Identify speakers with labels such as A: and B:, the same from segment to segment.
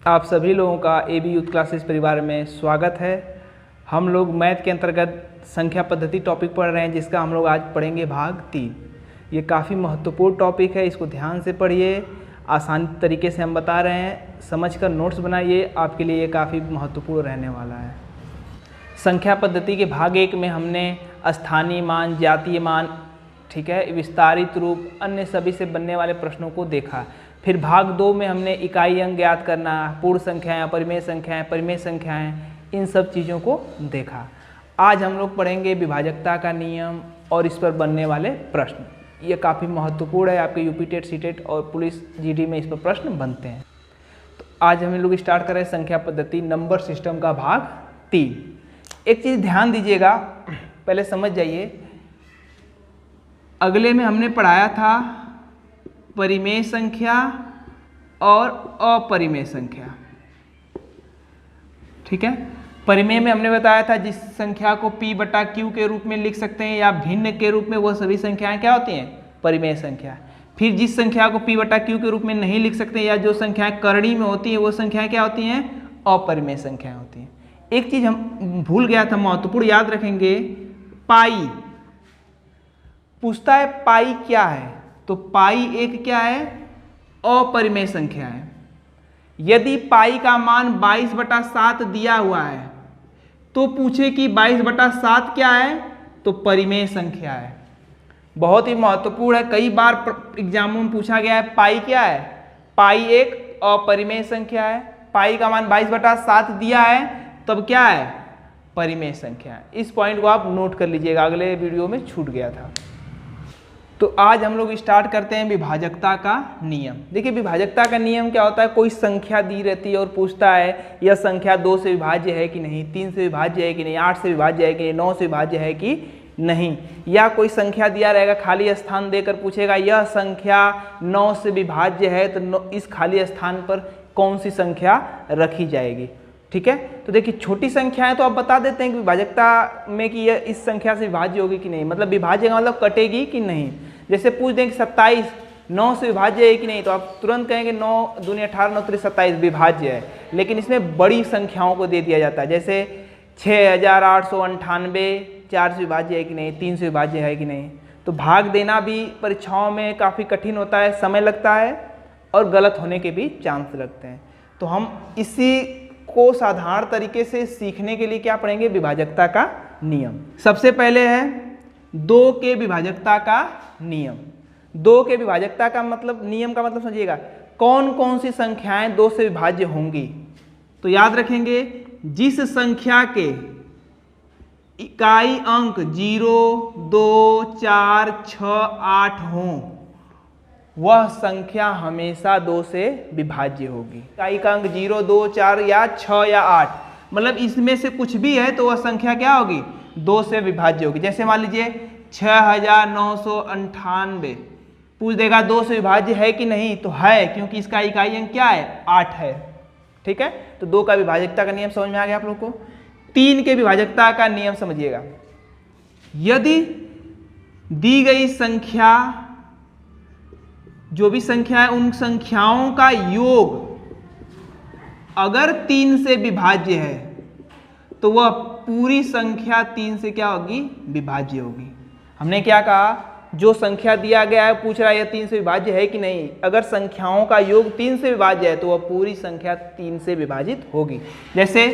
A: आप सभी लोगों का AB यूथ क्लासेस परिवार में स्वागत है। हम लोग मैथ के अंतर्गत संख्या पद्धति टॉपिक पढ़ रहे हैं, जिसका हम लोग आज पढ़ेंगे भाग 3। ये काफ़ी महत्वपूर्ण टॉपिक है, इसको ध्यान से पढ़िए। आसान तरीके से हम बता रहे हैं, समझकर नोट्स बनाइए, आपके लिए ये काफ़ी महत्वपूर्ण रहने वाला है। संख्या पद्धति के भाग 1 में हमने स्थानीय मान, जातीय मान, ठीक है, विस्तारित रूप, अन्य सभी से बनने वाले प्रश्नों को देखा। फिर भाग 2 में हमने इकाई अंक ज्ञात करना, पूर्ण संख्याएं, अपरिमेय संख्याएं, परिमेय संख्याएं, इन सब चीज़ों को देखा। आज हम लोग पढ़ेंगे विभाजकता का नियम और इस पर बनने वाले प्रश्न। ये काफ़ी महत्वपूर्ण है, आपके यूपी टेट, सी टेट और पुलिस जीडी में इस पर प्रश्न बनते हैं। तो आज हम लोग स्टार्ट करें संख्या पद्धति नंबर सिस्टम का भाग 3। एक चीज़ ध्यान दीजिएगा, पहले समझ जाइए। अगले में हमने पढ़ाया था परिमेय संख्या और अपरिमेय संख्या, ठीक है। परिमेय में हमने बताया था जिस संख्या को P/Q के रूप में लिख सकते हैं या भिन्न के रूप में, वह सभी संख्याएं क्या होती हैं? परिमेय संख्या। फिर जिस संख्या को P/Q के रूप में नहीं लिख सकते या जो संख्याएं करड़ी में होती हैं, वो संख्याएं क्या होती हैं? अपरिमेय संख्याएं होती हैं। एक चीज हम भूल गया था, महत्वपूर्ण, याद रखेंगे। पाई पूछता है पाई क्या है, तो पाई एक क्या है? अपरिमेय संख्या है। यदि पाई का मान 22/7 दिया हुआ है तो पूछे कि 22/7 क्या है, तो परिमेय संख्या है। बहुत ही महत्वपूर्ण है, कई बार एग्जामों में पूछा गया है पाई क्या है। पाई एक अपरिमेय संख्या है। पाई का मान 22/7 दिया है, तब क्या है? परिमेय संख्या है। इस पॉइंट को आप नोट कर लीजिएगा, अगले वीडियो में छूट गया था। तो आज हम लोग स्टार्ट करते हैं विभाजकता का नियम। देखिए विभाजकता का नियम क्या होता है, कोई संख्या दी रहती है और पूछता है यह संख्या 2 से विभाज्य है कि नहीं, 3 से विभाज्य है कि नहीं, 8 से विभाज्य है कि नहीं, 9 से विभाज्य है कि नहीं। या कोई संख्या दिया रहेगा, खाली स्थान देकर पूछेगा यह संख्या 9 से विभाज्य है, तो इस खाली स्थान पर कौन सी संख्या रखी जाएगी, ठीक है। तो देखिए छोटी संख्या है तो आप बता देते हैं कि विभाजकता में कि यह इस संख्या से विभाज्य होगी कि नहीं, मतलब विभाज्य का मतलब कटेगी कि नहीं। जैसे पूछ दें कि 27 9 से विभाज्य है कि नहीं, तो आप तुरंत कहेंगे 9 दूनी 18, 9 3 27 विभाज्य है। लेकिन इसमें बड़ी संख्याओं को दे दिया जाता है, जैसे 6898 4 से विभाज्य है कि नहीं, 3 से विभाज्य है कि नहीं। तो भाग देना भी परीक्षाओं में काफ़ी कठिन होता है, समय लगता है और गलत होने के भी चांस लगते हैं। तो हम इसी को साधारण तरीके से सीखने के लिए क्या पढ़ेंगे? विभाजकता का नियम। सबसे पहले है 2 के विभाजकता का नियम। 2 के विभाजकता का मतलब, नियम का मतलब समझिएगा, कौन कौन सी संख्याएं 2 से विभाज्य होंगी। तो याद रखेंगे, जिस संख्या के इकाई अंक 0, 2, 4, 6, 8 हों, वह संख्या हमेशा 2 से विभाज्य होगी। इकाई का अंक 0, 2, 4 या 6 या 8, मतलब इसमें से कुछ भी है तो वह संख्या क्या होगी? 2 से विभाज्य होगी। जैसे मान लीजिए 6998, पूछ देगा 2 से विभाज्य है कि नहीं, तो है, क्योंकि इसका इकाई अंक क्या है? 8 है, ठीक है। तो 2 का विभाजकता का नियम समझ में आ गया आप लोग को। 3 के विभाजकता का नियम समझिएगा। यदि दी गई संख्या, जो भी संख्या है, उन संख्याओं का योग अगर 3 से विभाज्य है तो वह पूरी संख्या 3 से क्या होगी? विभाज्य होगी। हमने क्या कहा, जो संख्या दिया गया है, पूछ रहा है यह 3 से विभाज्य है कि नहीं, अगर संख्याओं का योग 3 से विभाज्य है तो वह पूरी संख्या 3 से विभाजित होगी। जैसे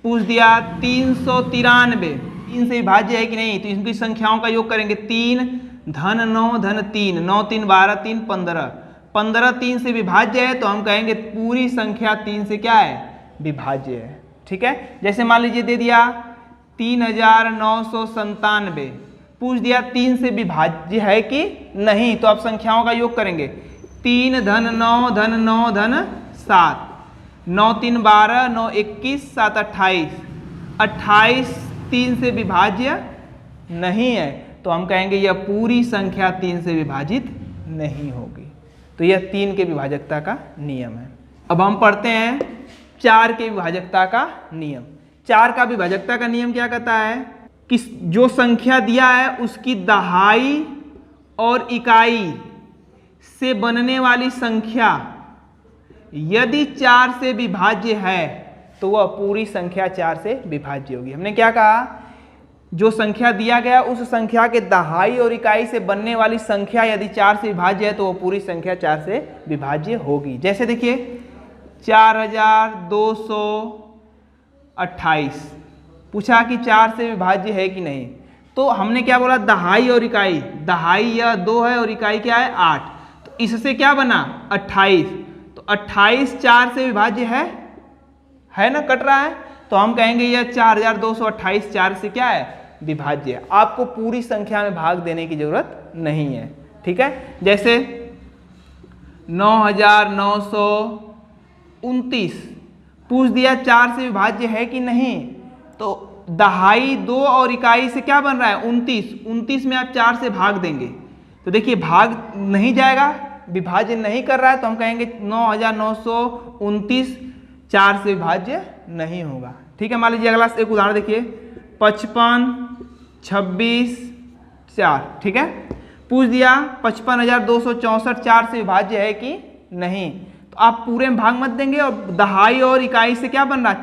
A: पूछ दिया 393 3 से विभाज्य है कि नहीं, तो इनकी संख्याओं का योग करेंगे 3 धन 9 धन 3, 9 3 12 3 15, 15 3 से विभाज्य है तो हम कहेंगे पूरी संख्या 3 से क्या है? विभाज्य है, ठीक है। जैसे मान लीजिए दे दिया 3997, पूछ दिया 3 से विभाज्य है कि नहीं, तो आप संख्याओं का योग करेंगे 3 धन 9 धन 9 धन 7, 9 3 12, 9 21, 7 28, 28 3 से विभाज्य नहीं है, तो हम कहेंगे यह पूरी संख्या 3 से विभाजित नहीं होगी। तो यह 3 के विभाजकता का नियम है। अब हम पढ़ते हैं 4 के विभाजकता का नियम। 4 का विभाजकता का नियम क्या कहता है कि जो संख्या दिया है उसकी दहाई और इकाई से बनने वाली संख्या यदि 4 से विभाज्य है तो वह पूरी संख्या 4 से विभाज्य होगी। हमने क्या कहा, जो संख्या दिया गया उस संख्या के दहाई और इकाई से बनने वाली संख्या यदि 4 से विभाज्य है तो वह पूरी संख्या 4 से विभाज्य होगी। जैसे देखिए 4228 पूछा कि 4 से विभाज्य है कि नहीं, तो हमने क्या बोला, दहाई और इकाई, दहाई यह 2 है और इकाई क्या है 8, तो इससे क्या बना 28, तो 28 4 से विभाज्य है ना, कट रहा है, तो हम कहेंगे यह 4228 4 से क्या है विभाज्य है। आपको पूरी संख्या में भाग देने की जरूरत नहीं है, ठीक है। जैसे 9929 पूछ दिया 4 से विभाज्य है कि नहीं, तो दहाई 2 और इकाई से क्या बन रहा है 29 में आप 4 से भाग देंगे, तो देखिए भाग नहीं जाएगा, विभाज्य नहीं कर रहा है, तो हम कहेंगे 9929 4 से विभाज्य नहीं होगा, ठीक है। मान लीजिए अगला एक उदाहरण देखिए 55 26 4, ठीक है। पूछ दिया 55,264 4 से विभाज्य है कि नहीं, तो आप पूरे में भाग मत देंगे और दहाई और इकाई से क्या बन रहा है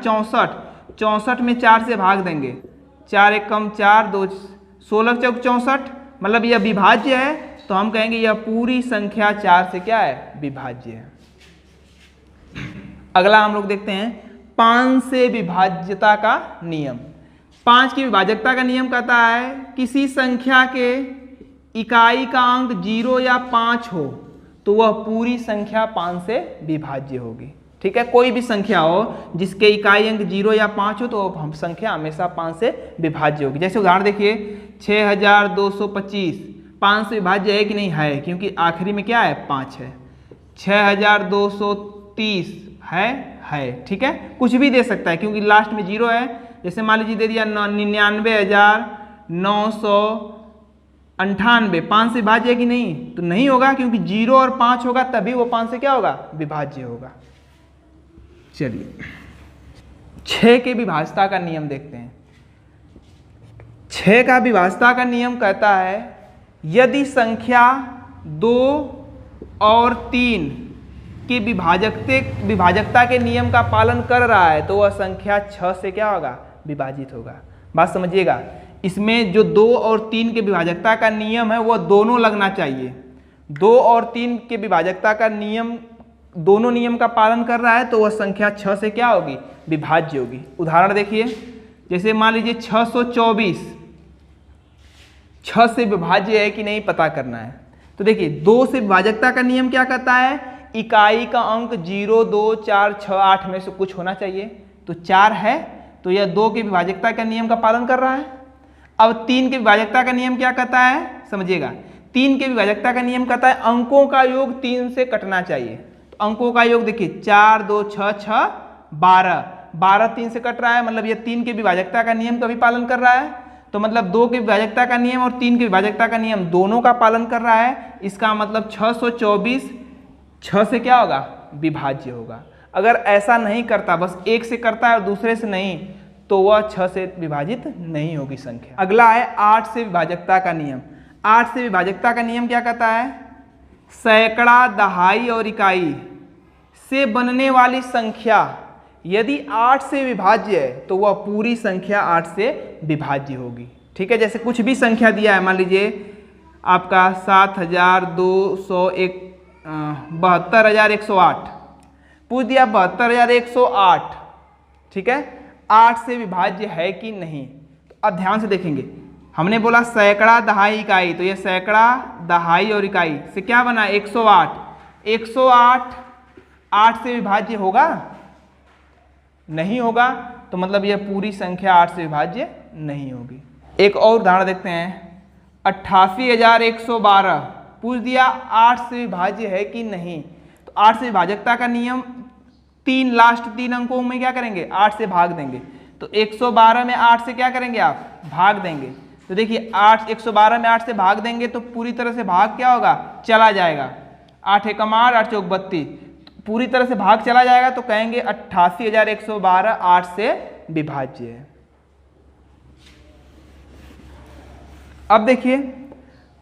A: 64 में 4 से भाग देंगे, 4 एक कम 4 2 16 चौक 64, मतलब यह विभाज्य है, तो हम कहेंगे यह पूरी संख्या 4 से क्या है विभाज्य है। अगला हम लोग देखते हैं 5 से विभाज्यता का नियम। 5 की विभाजकता का नियम कहता है किसी संख्या के इकाई का अंक 0 या 5 हो तो वह पूरी संख्या 5 से विभाज्य होगी, ठीक है। कोई भी संख्या हो जिसके इकाई अंक 0 या 5 हो तो हम संख्या हमेशा 5 से विभाज्य होगी। जैसे उदाहरण देखिए 6225 5 से विभाज्य है कि नहीं, है, क्योंकि आखिरी में क्या है 5 है। 6230 है, ठीक है, कुछ भी दे सकता है क्योंकि लास्ट में 0 है। जैसे मान लीजिए दे दिया 99,998 5 से विभाज्य है कि नहीं, तो नहीं होगा क्योंकि 0 और 5 होगा तभी वो 5 से क्या होगा विभाज्य होगा। चलिए 6 के विभाज्यता का नियम देखते हैं। 6 का विभाज्यता का नियम कहता है यदि संख्या 2 और 3 की विभाजकता के नियम का पालन कर रहा है तो वह संख्या 6 से क्या होगा विभाजित होगा। बात समझिएगा, इसमें जो 2 और 3 के विभाजकता का नियम है वह दोनों लगना चाहिए। 2 और 3 के विभाजकता का नियम दोनों नियम का पालन कर रहा है तो वह संख्या 6 से क्या होगी विभाज्य होगी। उदाहरण देखिए, जैसे मान लीजिए 624 6 से विभाज्य है कि नहीं पता करना है, तो देखिए 2 से विभाजकता का नियम क्या कहता है, इकाई का अंक 0 2 4 6 8 में से कुछ होना चाहिए, तो 4 है तो यह 2 की विभाजकता का नियम का पालन कर रहा है। अब 3 के विभाजकता का नियम क्या कहता है समझिएगा, 3 के विभाजकता का नियम कहता है अंकों का योग 3 से कटना चाहिए। तो अंकों का योग देखिए 4 2 6 6 12 12 3 से कट रहा है, मतलब यह 3 के विभाजकता का नियम का भी पालन कर रहा है। तो मतलब 2 के विभाजकता का नियम और 3 के विभाजकता का नियम दोनों का पालन कर रहा है। इसका मतलब 624 6 से क्या होगा विभाज्य होगा। अगर ऐसा नहीं करता, बस एक से करता है और दूसरे से नहीं, तो वह 6 से विभाजित नहीं होगी संख्या। अगला है 8 से विभाजकता का नियम। 8 से विभाजकता का नियम क्या कहता है, सैकड़ा दहाई और इकाई से बनने वाली संख्या यदि 8 से विभाज्य है तो वह पूरी संख्या 8 से विभाज्य होगी, ठीक है। जैसे कुछ भी संख्या दिया है, मान लीजिए आपका 72,108 पूछ दिया 72,108, ठीक है, 8 से विभाज्य है कि नहीं। तो अब ध्यान से देखेंगे, हमने बोला सैकड़ा दहाई इकाई, तो ये सैकड़ा दहाई और इकाई से क्या बना 108 108 8 से विभाज्य होगा नहीं होगा, तो मतलब यह पूरी संख्या 8 से विभाज्य नहीं होगी। एक और उदाहरण देखते हैं 88,112 पूछ दिया 8 से विभाज्य है कि नहीं। तो 8 से विभाजकता का नियम लास्ट 3 अंकों में क्या करेंगे 8 से भाग देंगे, तो 112 में 8 से क्या करेंगे आप भाग देंगे। तो देखिए 112 में 8 से भाग देंगे तो पूरी तरह से भाग क्या होगा चला जाएगा, 8 एकम 8 8 चौक 32, पूरी तरह से भाग चला जाएगा, तो कहेंगे 88,112 8 से विभाज्य है। अब देखिए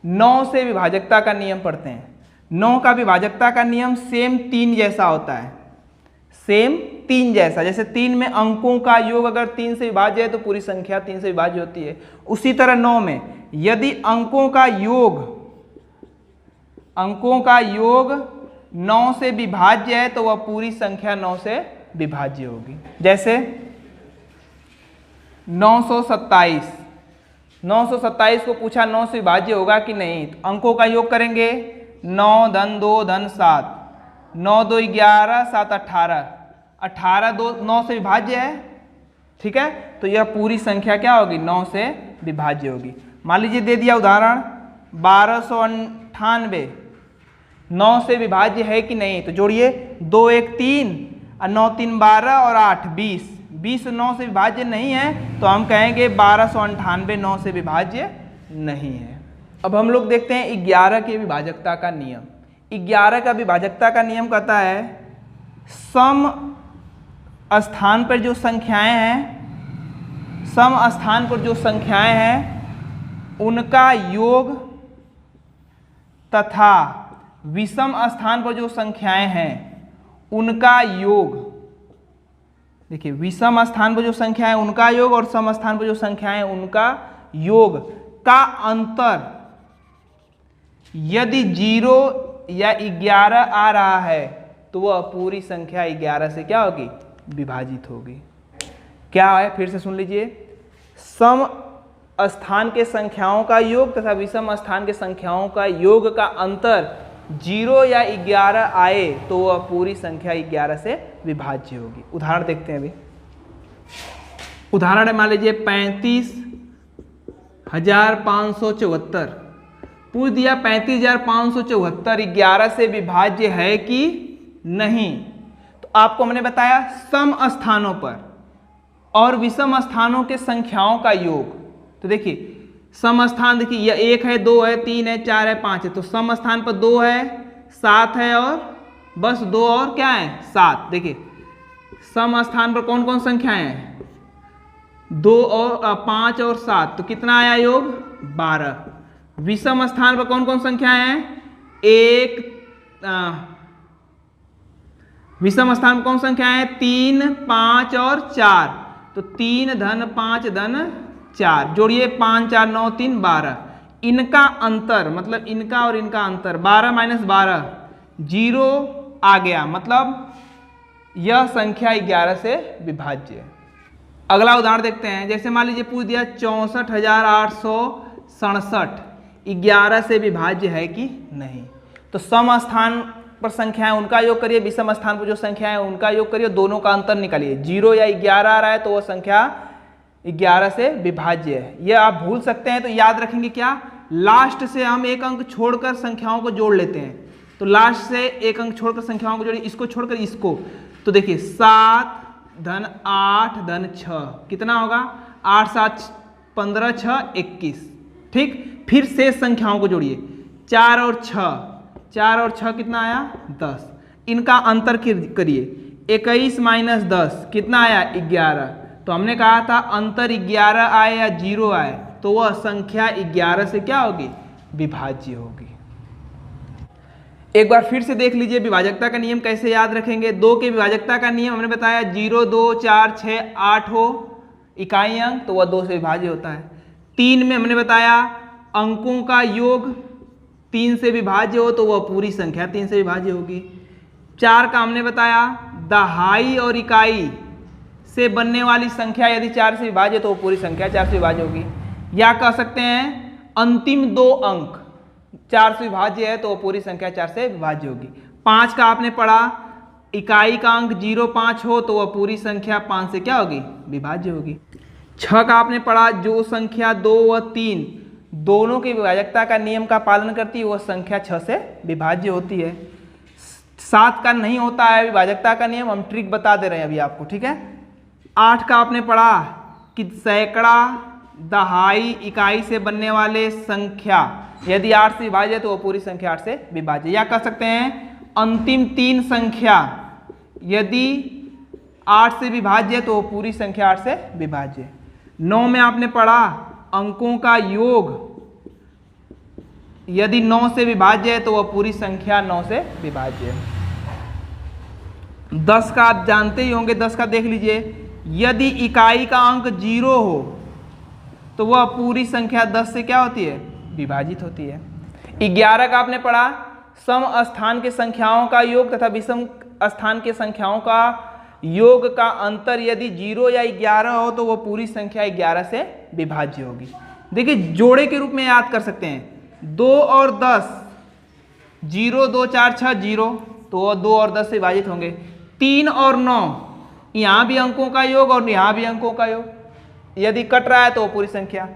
A: 9 से विभाजकता का नियम पढ़ते हैं। 9 का विभाजकता का नियम सेम 3 जैसा होता है, सेम 3 जैसा, जैसे 3 में अंकों का योग अगर 3 से विभाज्य है तो पूरी संख्या 3 से विभाज्य होती है। उसी तरह 9 में यदि अंकों का योग 9 से विभाज्य है तो वह पूरी संख्या 9 से विभाज्य होगी। जैसे 927 को पूछा 9 से विभाज्य होगा कि नहीं, तो अंकों का योग करेंगे 9 धन 2 धन 7, 9 2 11 7 18, 18 2 9 से विभाज्य है, ठीक है। तो यह पूरी संख्या क्या होगी, 9 से विभाज्य होगी। मान लीजिए दे दिया उदाहरण 1298 9 से विभाज्य है कि नहीं, तो जोड़िए 2 1 3 और 9 3 12 और 8 20, 20 9 से विभाज्य नहीं है तो हम कहेंगे 1298 9 से विभाज्य नहीं है। अब हम लोग देखते हैं 11 के विभाजकता का नियम। 11 का विभाजकता का नियम कहता है सम स्थान पर जो संख्याएं हैं उनका योग तथा विषम स्थान पर जो संख्याएं हैं उनका योग, देखिए विषम स्थान पर जो संख्या है उनका योग और सम स्थान पर जो संख्या है उनका योग का अंतर यदि 0 या 11 आ रहा है तो वह पूरी संख्या 11 से क्या होगी, विभाजित होगी। क्या है, फिर से सुन लीजिए, सम स्थान के संख्याओं का योग तथा विषम स्थान के संख्याओं का योग का अंतर 0 या 11 आए तो वह पूरी संख्या 11 से विभाज्य होगी। उदाहरण देखते हैं अभी। उदाहरण है मान लीजिए 35,574, पूछ दिया 35,574 11 से विभाज्य है कि नहीं। तो आपको हमने बताया सम स्थानों पर और विषम स्थानों के संख्याओं का योग। तो देखिए सम स्थान देखिए यह 1 है 2 है 3 है 4 है 5 है, तो सम स्थान पर 2 है 7 है और बस 2 और क्या है 7। देखिए सम स्थान पर कौन कौन संख्याएं हैं, 2 और 5 और 7, तो कितना आया योग 12। विषम स्थान पर कौन कौन संख्याएं हैं, विषम स्थान पर कौन संख्याएं हैं 3 5 और 4, तो 3 धन 5 धन 4, जोड़िए 5 4 9 3 12। इनका अंतर मतलब इनका और इनका अंतर 12 माइनस 12 0 आ गया, मतलब यह संख्या 11 से विभाज्य है। अगला उदाहरण देखते हैं। जैसे मान लीजिए पूछ दिया 64,867 11 से विभाज्य है कि नहीं। तो सम स्थान पर संख्याएं उनका योग करिए, विषम स्थान पर जो संख्या है उनका योग करिए, दोनों का अंतर निकालिए। 0 या 11 आ रहा है तो वह संख्या 11 से विभाज्य है। यह आप भूल सकते हैं तो याद रखेंगे क्या, लास्ट से हम एक अंक छोड़कर संख्याओं को जोड़ लेते हैं। तो लास्ट से एक अंक छोड़कर संख्याओं को जोड़िए, इसको छोड़कर इसको। तो देखिए 7 धन 8 धन 6 कितना होगा, 8 7 15 6 21, ठीक। फिर शेष संख्याओं को जोड़िए, 4 और 6 कितना आया 10। इनका अंतर करिए, 21 माइनस 10 कितना आया 11। तो हमने कहा था अंतर 11 आए या 0 आए तो वह संख्या 11 से क्या होगी, विभाज्य होगी। एक बार फिर से देख लीजिए विभाजकता का नियम कैसे याद रखेंगे। 2 के विभाजकता का नियम हमने बताया 0 2 4 6 8 हो इकाई अंक तो वह 2 से विभाज्य होता है। 3 में हमने बताया अंकों का योग 3 से विभाज्य हो तो वह पूरी संख्या 3 से विभाज्य होगी। 4 का हमने बताया दहाई और इकाई से बनने वाली संख्या यदि 4 से विभाज्य तो वो पूरी संख्या 4 से विभाज्य होगी। या कह सकते हैं अंतिम 2 अंक 4 से विभाज्य है तो वो पूरी संख्या 4 से विभाज्य होगी। 5 का आपने पढ़ा इकाई का अंक 0 5 हो तो वह पूरी संख्या 5 से क्या होगी, विभाज्य होगी। 6 का आपने पढ़ा जो संख्या 2 व 3 दोनों की विभाजकता का नियम का पालन करती है वह संख्या 6 से विभाज्य होती है। 7 का नहीं होता है विभाजकता का नियम, हम ट्रिक बता दे रहे हैं अभी आपको, ठीक है। 8 का आपने पढ़ा कि सैकड़ा दहाई इकाई से बनने वाले संख्या यदि 8 से विभाज्य है तो वो पूरी संख्या 8 से विभाज्य। या कह सकते हैं अंतिम 3 संख्या यदि 8 से विभाज्य है तो वो पूरी संख्या 8 से विभाज्य। 9 में आपने पढ़ा अंकों का योग यदि 9 से विभाज्य है तो वह पूरी संख्या 9 से विभाज्य है। 10 का आप जानते ही होंगे, 10 का देख लीजिए, यदि इकाई का अंक 0 हो तो वह पूरी संख्या 10 से क्या होती है, विभाजित होती है। 11 का आपने पढ़ा, सम स्थान के संख्याओं का योग तथा विषम स्थान के संख्याओं का योग का अंतर यदि 0 या 11 हो तो वह पूरी संख्या 11 से विभाज्य होगी। देखिए जोड़े के रूप में याद कर सकते हैं, 2 और 10, 0 2 4 6 0, तो वह 2 और 10 से विभाजित होंगे। 3 और 9, यहाँ भी अंकों का योग और यहाँ भी अंकों का योग, यदि कट रहा है तो वो पूरी संख्या।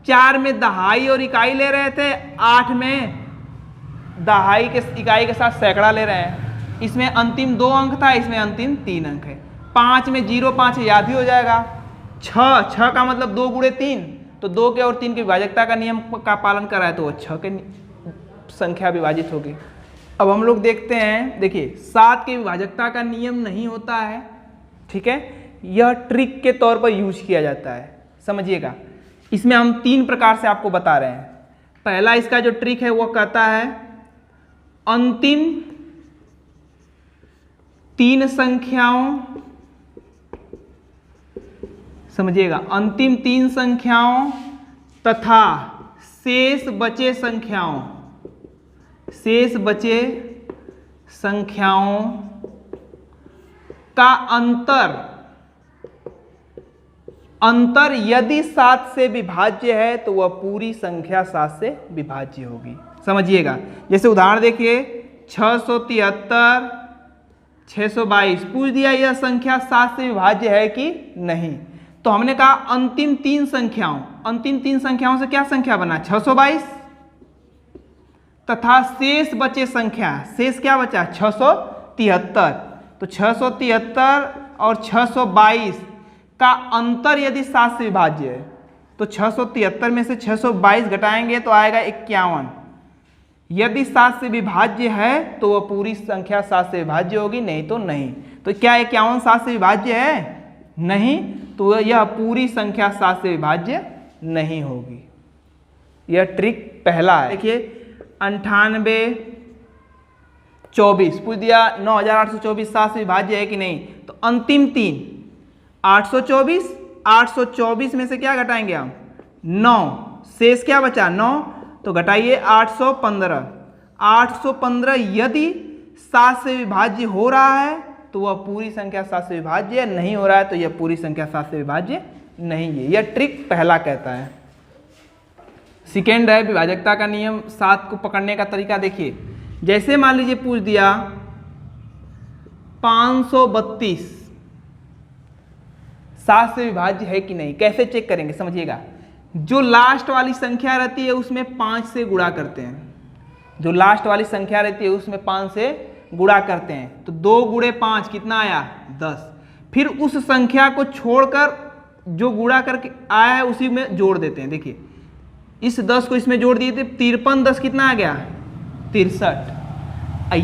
A: 4 में दहाई और इकाई ले रहे थे, 8 में दहाई के इकाई के साथ सैकड़ा ले रहे हैं। इसमें अंतिम 2 अंक था, इसमें अंतिम 3 अंक है। 5 में 0 5 याद ही हो जाएगा। 6 का मतलब 2 गुणे 3, तो 2 के और 3 के विभाजकता का नियम का पालन कर रहा है तो वो 6 के संख्या विभाजित होगी। अब हम लोग देखते हैं, देखिए 7 के विभाजकता का नियम नहीं होता है, ठीक है, यह ट्रिक के तौर पर यूज किया जाता है, समझिएगा। इसमें हम 3 प्रकार से आपको बता रहे हैं। पहला इसका जो ट्रिक है वो कहता है अंतिम 3 संख्याओं, समझिएगा, अंतिम 3 संख्याओं तथा शेष बचे संख्याओं का अंतर यदि 7 से विभाज्य है तो वह पूरी संख्या 7 से विभाज्य होगी, समझिएगा। जैसे उदाहरण देखिए, 673 622 पूछ दिया यह संख्या 7 से विभाज्य है कि नहीं, तो हमने कहा अंतिम 3 संख्याओं से क्या संख्या बना, 622 तथा शेष बचे संख्या, शेष क्या बचा, 673, तो 673 और 622 का अंतर यदि 7 से विभाज्य है तो 673 में से 622 घटाएंगे तो आएगा 51। यदि 7 से विभाज्य है तो वह पूरी संख्या 7 से विभाज्य होगी, नहीं तो नहीं। तो क्या 51 7 से विभाज्य है, नहीं, तो यह पूरी संख्या 7 से विभाज्य नहीं होगी। यह ट्रिक पहला है। देखिए 98 24 पूछ दिया 9824 7 से विभाज्य है कि नहीं, तो अंतिम 3 824 में से क्या घटाएंगे हम, 9, शेष क्या बचा 9, तो घटाइए 815 यदि 7 से विभाज्य हो रहा है तो वह पूरी संख्या 7 से विभाज्य, नहीं हो रहा है तो यह पूरी संख्या 7 से विभाज्य नहीं है। यह ट्रिक पहला कहता है। सेकेंड है विभाजकता का नियम 7 को पकड़ने का तरीका। देखिए जैसे मान लीजिए पूछ दिया 532 7 से विभाज्य है कि नहीं, कैसे चेक करेंगे, समझिएगा। जो लास्ट वाली संख्या रहती है उसमें 5 से गुणा करते हैं, जो लास्ट वाली संख्या रहती है उसमें 5 से गुणा करते हैं, तो 2 गुणे 5 कितना आया 10। फिर उस संख्या को छोड़कर जो गुणा करके आया है उसी में जोड़ देते हैं। देखिए इस 10 को इसमें जोड़ दिए थे, 53 10 कितना आ गया 63।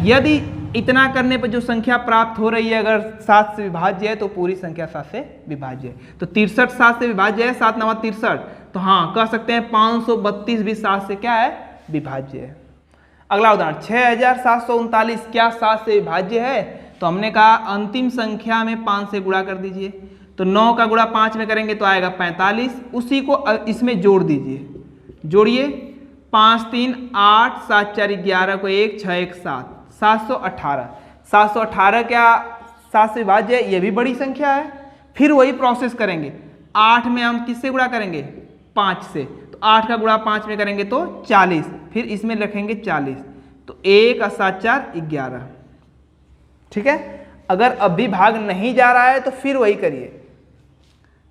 A: यदि इतना करने पर जो संख्या प्राप्त हो रही है अगर 7 से विभाज्य है तो पूरी संख्या 7 से विभाज्य है। तो 63 7 से विभाज्य है, 7 9 63, तो हाँ कह सकते हैं 532 भी 7 से क्या है विभाज्य है। अगला उदाहरण 6739 क्या 7 से विभाज्य है, तो हमने कहा अंतिम संख्या में 5 से गुणा कर दीजिए, तो 9 का गुणा 5 में करेंगे तो आएगा 45, उसी को इसमें जोड़ दीजिए, जोड़िए 5 3 8 7 4 11 को 1 6 1 7 718। 718 क्या 7 से विभाज्य है, ये भी बड़ी संख्या है। फिर वही प्रोसेस करेंगे, 8 में हम किससे गुणा करेंगे 5 से, तो 8 का गुणा 5 में करेंगे तो 40, फिर इसमें रखेंगे 40, तो 1 और 7 4 11। ठीक है, अगर अब भी भाग नहीं जा रहा है तो फिर वही करिए।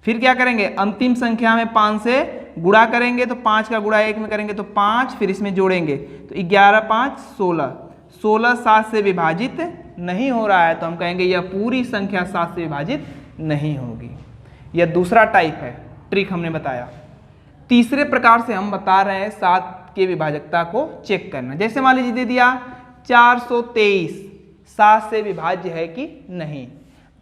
A: फिर क्या करेंगे, अंतिम संख्या में 5 से गुणा करेंगे, तो 5 का गुणा 1 में करेंगे तो 5, फिर इसमें जोड़ेंगे तो 11 5 16, 16 7 से विभाजित नहीं हो रहा है तो हम कहेंगे यह पूरी संख्या 7 से विभाजित नहीं होगी। यह दूसरा टाइप है, ट्रिक हमने बताया। तीसरे प्रकार से हम बता रहे हैं 7 के विभाजकता को चेक करना। जैसे मान लीजिए दे दिया 423 7 से विभाज्य है कि नहीं,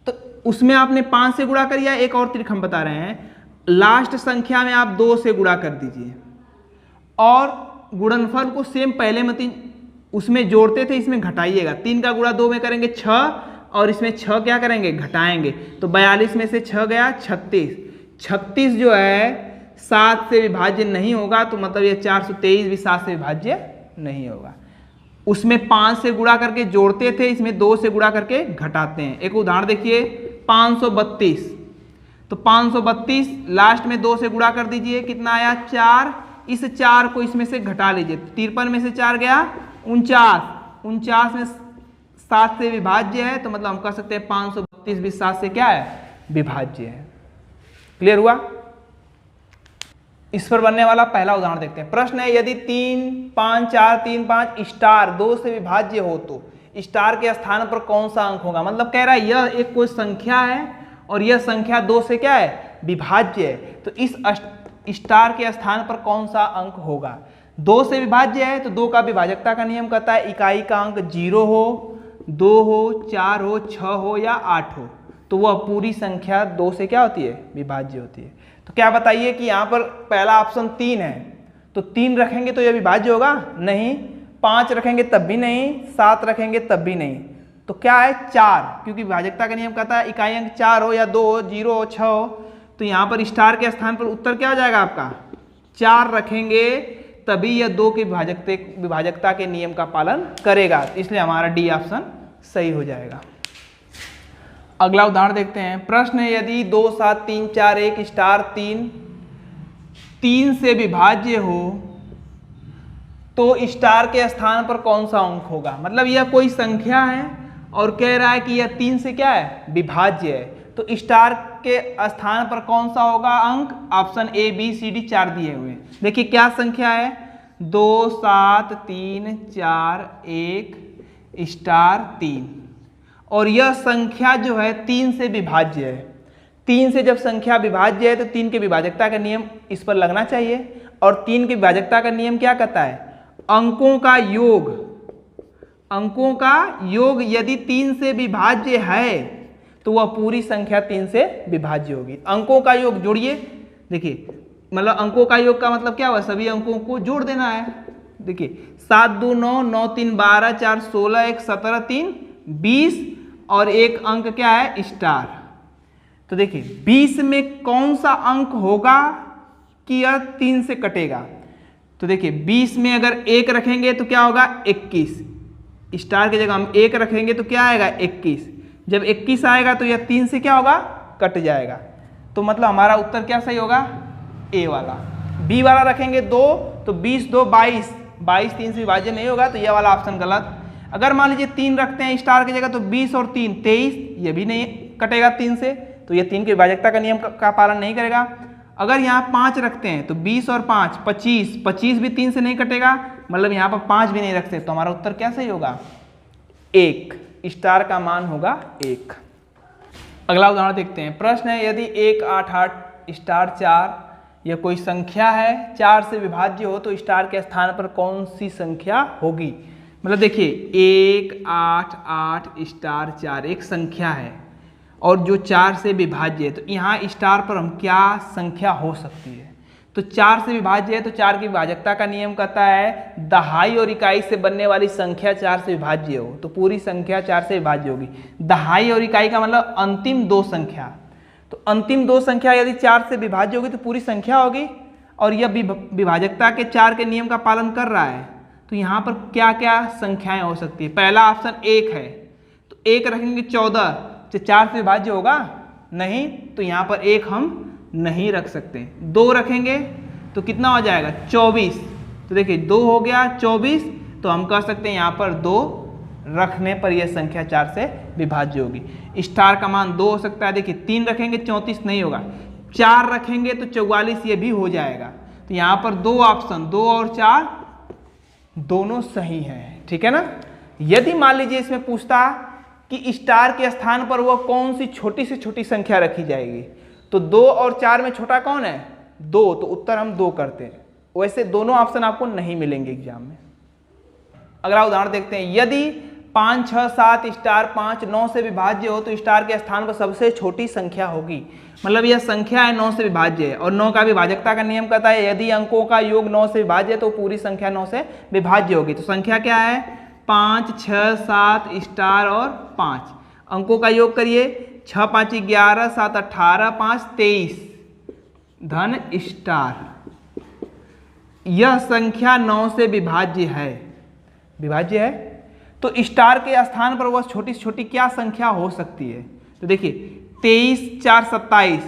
A: तो उसमें आपने 5 से गुणा करिए। एक और ट्रिक हम बता रहे हैं, लास्ट संख्या में आप 2 से गुणा कर दीजिए और गुणनफल को सेम पहले में उसमें जोड़ते थे इसमें घटाइएगा। 3 का गुणा 2 में करेंगे 6, और इसमें 6 क्या करेंगे, घटाएंगे। तो 42 में से 6 गया 36। 36 जो है 7 से विभाज्य नहीं होगा, तो मतलब ये 423 भी 7 से विभाज्य नहीं होगा। उसमें 5 से गुणा करके जोड़ते थे, इसमें 2 से गुणा करके घटाते हैं। एक उदाहरण देखिए 532, तो 532 लास्ट में 2 से गुणा कर दीजिए, कितना आया 4। इस 4 को इसमें से घटा लीजिए, 53 में से 4 गया 49, 49 में 7 से विभाज्य है, तो मतलब हम कह सकते हैं 532 भी 7 से क्या है, विभाज्य है। क्लियर हुआ। इस पर बनने वाला पहला उदाहरण देखते हैं। प्रश्न है यदि 3 5 4 3 5 स्टार 2 से विभाज्य हो तो स्टार के स्थान पर कौन सा अंक होगा। मतलब कह रहा है यह एक कोई संख्या है और यह संख्या 2 से क्या है, विभाज्य है, तो इस स्टार के स्थान पर कौन सा अंक होगा। 2 से विभाज्य है तो 2 का विभाजकता का नियम कहता है इकाई का अंक 0 हो, 2 हो, 4 हो, 6 हो या 8 हो, तो वह पूरी संख्या 2 से क्या होती है, विभाज्य होती है। तो क्या बताइए कि यहाँ पर पहला ऑप्शन 3 है, तो 3 रखेंगे तो यह विभाज्य होगा नहीं, 5 रखेंगे तब भी नहीं, 7 रखेंगे तब भी नहीं, तो क्या है 4, क्योंकि विभाजकता का नियम कहता है इकाई अंक 4 हो या 2 हो, 0 हो, 6 हो, तो यहाँ पर स्टार के स्थान पर उत्तर क्या हो जाएगा आपका 4 रखेंगे, तभी यह 2 के विभाजकता के नियम का पालन करेगा, इसलिए हमारा डी ऑप्शन सही हो जाएगा। अगला उदाहरण देखते हैं। प्रश्न है यदि 2 7 3 4 1 स्टार 3 से विभाज्य हो तो स्टार के स्थान पर कौन सा अंक होगा। मतलब यह कोई संख्या है और कह रहा है कि यह 3 से क्या है, विभाज्य है, तो स्टार के स्थान पर कौन सा होगा अंक। Option A B C D 4 दिए हुए हैं। देखिए क्या संख्या है, 2 7 3 4 1 स्टार 3, और यह संख्या जो है 3 से विभाज्य है। 3 से जब संख्या विभाज्य है तो 3 के विभाजकता का नियम इस पर लगना चाहिए, और 3 के विभाजकता का नियम क्या कहता है, अंकों का योग, अंकों का योग यदि 3 से विभाज्य है तो वह पूरी संख्या 3 से विभाज्य होगी। अंकों का योग जोड़िए, देखिए मतलब अंकों का योग का मतलब क्या हुआ, सभी अंकों को जोड़ देना है। देखिए 7 2 9 9 3 12 4 16 1 17 3 20, और एक अंक क्या है स्टार। तो देखिए 20 में कौन सा अंक होगा कि यह 3 से कटेगा। तो देखिए 20 में अगर 1 रखेंगे तो क्या होगा 21, स्टार की जगह हम 1 रखेंगे तो क्या आएगा 21, जब 21 आएगा तो यह 3 से क्या होगा, कट जाएगा। तो मतलब हमारा उत्तर क्या सही होगा, ए वाला। बी वाला रखेंगे 2 तो 20 2 22, 22 3 से विभाज्य नहीं होगा, तो यह वाला ऑप्शन गलत। अगर मान लीजिए 3 रखते हैं स्टार की जगह तो 20 और 3 23, ये भी नहीं कटेगा 3 से, तो ये 3 की विभाजकता का नियम का पालन नहीं करेगा। अगर यहाँ 5 रखते हैं तो 20 और 5 25, 25 भी 3 से नहीं कटेगा, मतलब यहाँ पर 5 भी नहीं रखते, तो हमारा उत्तर क्या सही होगा 1, स्टार का मान होगा 1। अगला उदाहरण देखते हैं। प्रश्न है यदि 1 8 8 स्टार 4 यह कोई संख्या है, 4 से विभाज्य हो तो स्टार के स्थान पर कौन सी संख्या होगी। मतलब देखिए 1 8 8 स्टार 4 एक संख्या है और जो 4 से विभाज्य है, तो यहाँ स्टार पर हम क्या संख्या हो सकती है। तो 4 से विभाज्य है तो 4 की विभाजकता का नियम कहता है दहाई और इकाई से बनने वाली संख्या 4 से विभाज्य हो तो पूरी संख्या 4 से विभाज्य होगी। दहाई और इकाई का मतलब अंतिम 2 संख्या, तो अंतिम 2 संख्या यदि 4 से विभाज्य होगी तो पूरी संख्या होगी, और यह विभाजकता के 4 के नियम का पालन कर रहा है। तो यहाँ पर क्या क्या संख्याएं हो सकती है। पहला ऑप्शन 1 है, तो 1 रखेंगे 14, तो 4 से विभाज्य होगा नहीं, तो यहाँ पर 1 हम नहीं रख सकते। 2 रखेंगे तो कितना हो जाएगा 24, तो देखिए 2 हो गया 24, तो हम कह सकते हैं यहाँ पर 2 रखने पर यह संख्या 4 से विभाज्य होगी। स्टार का मान 2 हो सकता है। देखिए 3 रखेंगे 34 नहीं होगा, 4 रखेंगे तो 44 ये भी हो जाएगा। तो यहाँ पर 2 ऑप्शन 2 और 4 दोनों सही हैं, ठीक है ना। यदि मान लीजिए इसमें पूछता कि स्टार के स्थान पर वह कौन सी छोटी से छोटी संख्या रखी जाएगी, तो 2 और 4 में छोटा कौन है 2, तो उत्तर हम 2 करते हैं। वैसे दोनों ऑप्शन आपको नहीं मिलेंगे एग्जाम में। अगला उदाहरण देखते हैं। यदि 5 6 7 स्टार 5 9 से विभाज्य हो तो स्टार के स्थान पर सबसे छोटी संख्या होगी। मतलब यह संख्या है 9 से विभाज्य है, और 9 का विभाजकता का नियम कहता है यदि अंकों का योग 9 से विभाज्य है तो पूरी संख्या 9 से विभाज्य होगी। तो संख्या क्या है 5 6 7 स्टार और 5। अंकों का योग करिए, 6 5 11, 7 18, 5 23 धन स्टार। यह संख्या 9 से विभाज्य है, विभाज्य है। तो स्टार के स्थान पर वह छोटी से छोटी क्या संख्या हो सकती है? तो देखिए 23 4 27,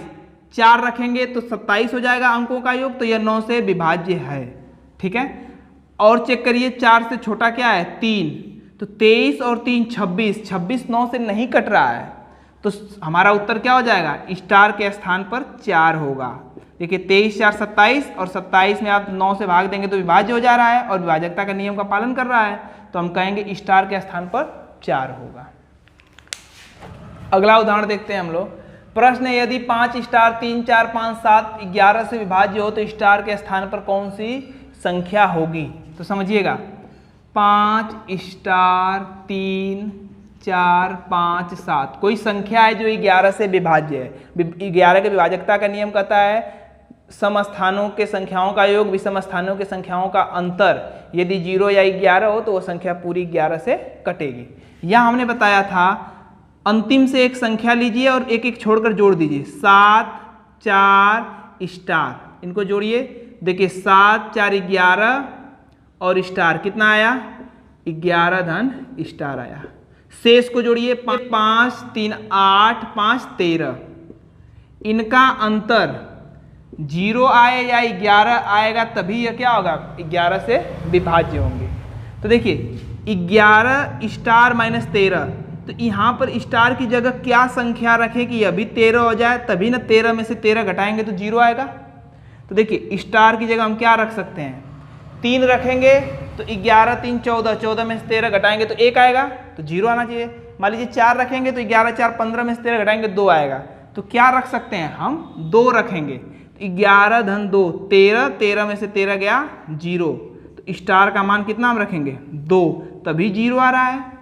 A: 4 रखेंगे तो 27 हो जाएगा अंकों का योग, तो यह 9 से विभाज्य है। ठीक है, और चेक करिए 4 से छोटा क्या है? 3, तो 23 और 3 26, 26 9 से नहीं कट रहा है, तो हमारा उत्तर क्या हो जाएगा? स्टार के स्थान पर 4 होगा। देखिए 23 4 27 और 27 में आप 9 से भाग देंगे तो विभाज्य हो जा रहा है और विभाजकता का नियम का पालन कर रहा है, तो हम कहेंगे स्टार के स्थान पर 4 होगा। अगला उदाहरण देखते हैं हम लोग। प्रश्न है, यदि 5 स्टार 3 4 5 7 11 से विभाज्य हो तो स्टार के स्थान पर कौन सी संख्या होगी? तो समझिएगा 5 स्टार 3 4 5 7 कोई संख्या है जो 11 से विभाज्य है। 11 के विभाजकता का नियम कहता है समस्थानों के संख्याओं का योग विषम स्थानों के संख्याओं का अंतर यदि 0 या 11 हो तो वो संख्या पूरी 11 से कटेगी। यह हमने बताया था, अंतिम से एक संख्या लीजिए और एक एक छोड़कर जोड़ दीजिए। 7 4 स्टार, इनको जोड़िए। देखिए 7 4 11 और स्टार कितना आया? 11 धन स्टार आया। शेष को जोड़िए, 5 3 8 5 13। इनका अंतर 0 आए या 11 आएगा तभी यह क्या होगा? 11 से विभाज्य होंगे। तो देखिए 11 स्टार माइनस 13, तो यहाँ पर स्टार की जगह क्या संख्या रखें कि अभी 13 हो जाए, तभी ना 13 में से 13 घटाएंगे तो 0 आएगा। तो देखिए स्टार की जगह हम क्या रख सकते हैं? 3 रखेंगे तो 11 3 14, 14 में से 13 घटाएंगे तो 1 आएगा, तो 0 आना चाहिए। मान लीजिए 4 रखेंगे तो 11 4 15 में से 13 घटाएंगे 2 आएगा, तो क्या रख सकते हैं हम? 2 रखेंगे। 11 धन 2 13, 13 में से 13 गया 0, तो स्टार का मान कितना हम रखेंगे? 2, तभी 0 आ रहा है।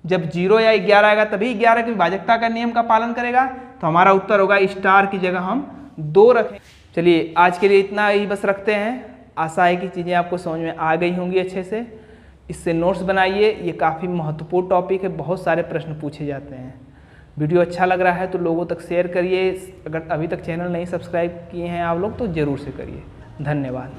A: जब 0 या 11 आएगा तभी 11 की विभाजकता का नियम का पालन करेगा, तो हमारा उत्तर होगा स्टार की जगह हम 2 रखें। चलिए आज के लिए इतना ही बस रखते हैं। आशा है कि चीज़ें आपको समझ में आ गई होंगी अच्छे से। इससे नोट्स बनाइए, ये काफ़ी महत्वपूर्ण टॉपिक है, बहुत सारे प्रश्न पूछे जाते हैं। वीडियो अच्छा लग रहा है तो लोगों तक शेयर करिए। अगर अभी तक चैनल नहीं सब्सक्राइब किए हैं आप लोग तो ज़रूर से करिए। धन्यवाद।